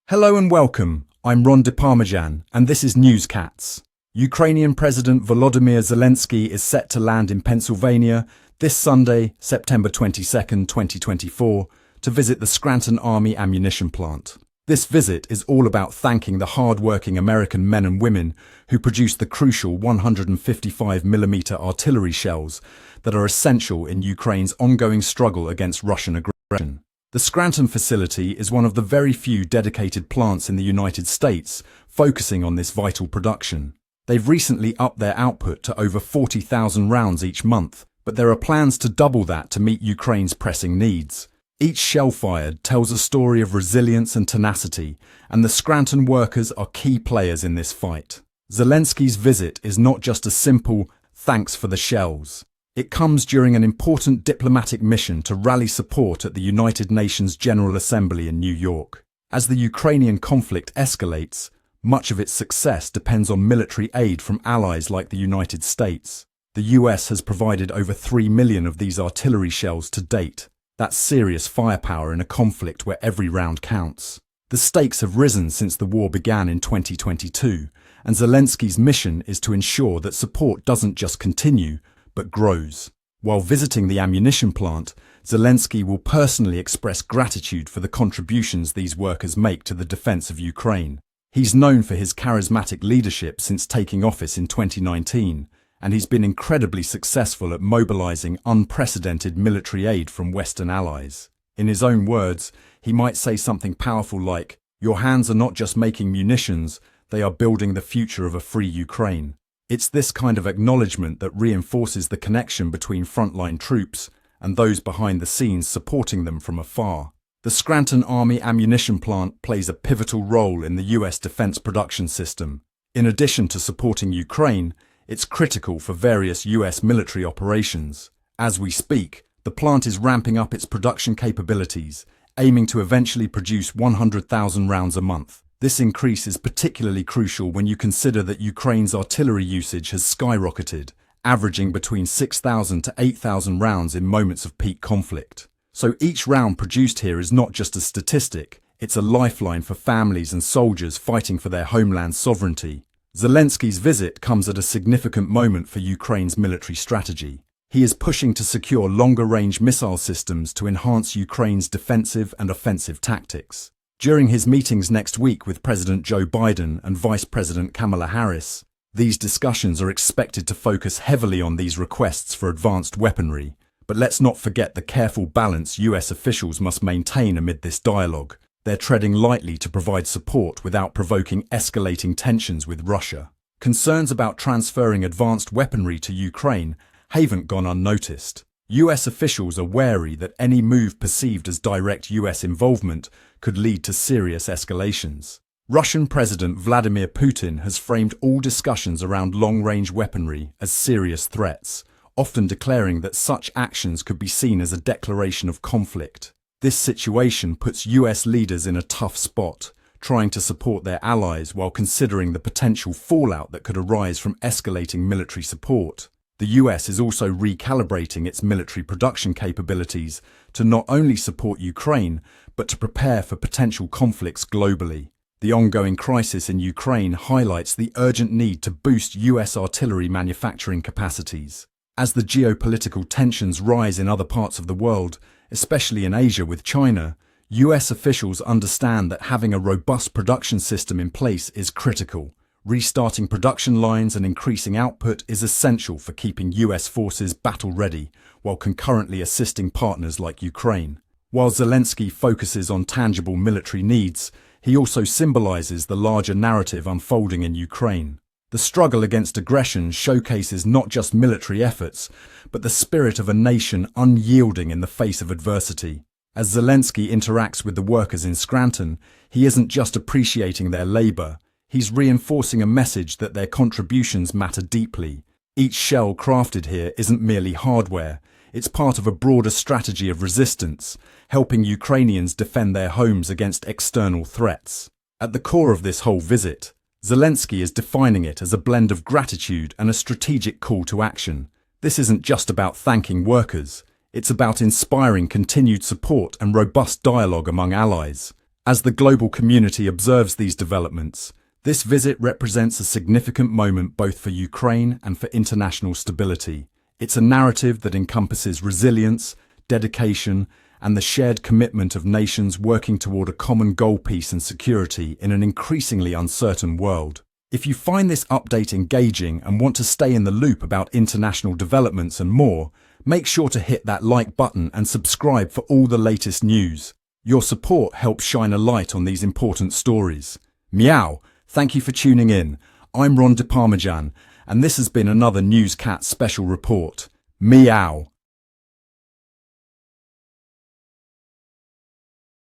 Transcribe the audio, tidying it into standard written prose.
Hello and welcome. I'm Ron DeParmesan, and this is Newscats. Ukrainian President Volodymyr Zelenskyy is set to land in Pennsylvania this Sunday, September 22, 2024, to visit the Scranton Army Ammunition Plant. This visit is all about thanking the hard-working American men and women who produce the crucial 155mm artillery shells that are essential in Ukraine's ongoing struggle against Russian aggression. The Scranton facility is one of the very few dedicated plants in the United States focusing on this vital production. They've recently upped their output to over 40,000 rounds each month, but there are plans to double that to meet Ukraine's pressing needs. Each shell fired tells a story of resilience and tenacity, and the Scranton workers are key players in this fight. Zelenskyy's visit is not just a simple thanks for the shells. It comes during an important diplomatic mission to rally support at the United Nations General Assembly in New York. As the Ukrainian conflict escalates, much of its success depends on military aid from allies like the United States. The US has provided over 3 million of these artillery shells to date. That's serious firepower in a conflict where every round counts. The stakes have risen since the war began in 2022, and Zelenskyy's mission is to ensure that support doesn't just continue, but grows. While visiting the ammunition plant, Zelenskyy will personally express gratitude for the contributions these workers make to the defense of Ukraine. He's known for his charismatic leadership since taking office in 2019, and he's been incredibly successful at mobilizing unprecedented military aid from Western allies. In his own words, he might say something powerful like, "Your hands are not just making munitions, they are building the future of a free Ukraine." It's this kind of acknowledgement that reinforces the connection between frontline troops and those behind the scenes supporting them from afar. The Scranton Army Ammunition Plant plays a pivotal role in the US defense production system. In addition to supporting Ukraine, it's critical for various US military operations. As we speak, the plant is ramping up its production capabilities, aiming to eventually produce 100,000 rounds a month. This increase is particularly crucial when you consider that Ukraine's artillery usage has skyrocketed, averaging between 6,000 to 8,000 rounds in moments of peak conflict. So each round produced here is not just a statistic, it's a lifeline for families and soldiers fighting for their homeland's sovereignty. Zelenskyy's visit comes at a significant moment for Ukraine's military strategy. He is pushing to secure longer-range missile systems to enhance Ukraine's defensive and offensive tactics. During his meetings next week with President Joe Biden and Vice President Kamala Harris, these discussions are expected to focus heavily on these requests for advanced weaponry. But let's not forget the careful balance US officials must maintain amid this dialogue. They're treading lightly to provide support without provoking escalating tensions with Russia. Concerns about transferring advanced weaponry to Ukraine haven't gone unnoticed. US officials are wary that any move perceived as direct US involvement could lead to serious escalations. Russian President Vladimir Putin has framed all discussions around long-range weaponry as serious threats, often declaring that such actions could be seen as a declaration of conflict. This situation puts US leaders in a tough spot, trying to support their allies while considering the potential fallout that could arise from escalating military support. The US is also recalibrating its military production capabilities to not only support Ukraine, but to prepare for potential conflicts globally. The ongoing crisis in Ukraine highlights the urgent need to boost US artillery manufacturing capacities. As the geopolitical tensions rise in other parts of the world, especially in Asia with China, US officials understand that having a robust production system in place is critical. Restarting production lines and increasing output is essential for keeping US forces battle-ready while concurrently assisting partners like Ukraine. While Zelenskyy focuses on tangible military needs, he also symbolizes the larger narrative unfolding in Ukraine. The struggle against aggression showcases not just military efforts, but the spirit of a nation unyielding in the face of adversity. As Zelenskyy interacts with the workers in Scranton, he isn't just appreciating their labor, he's reinforcing a message that their contributions matter deeply. Each shell crafted here isn't merely hardware, it's part of a broader strategy of resistance, helping Ukrainians defend their homes against external threats. At the core of this whole visit, Zelenskyy is defining it as a blend of gratitude and a strategic call to action. This isn't just about thanking workers, It's about inspiring continued support and robust dialogue among allies. As the global community observes these developments, this visit represents a significant moment both for Ukraine and for international stability. It's a narrative that encompasses resilience, dedication, and the shared commitment of nations working toward a common goal: peace and security in an increasingly uncertain world. If you find this update engaging and want to stay in the loop about international developments and more, make sure to hit that like button and subscribe for all the latest news. Your support helps shine a light on these important stories. Meow! Thank you for tuning in. I'm Ron DeParmesan, and this has been another Newscat special report. Meow!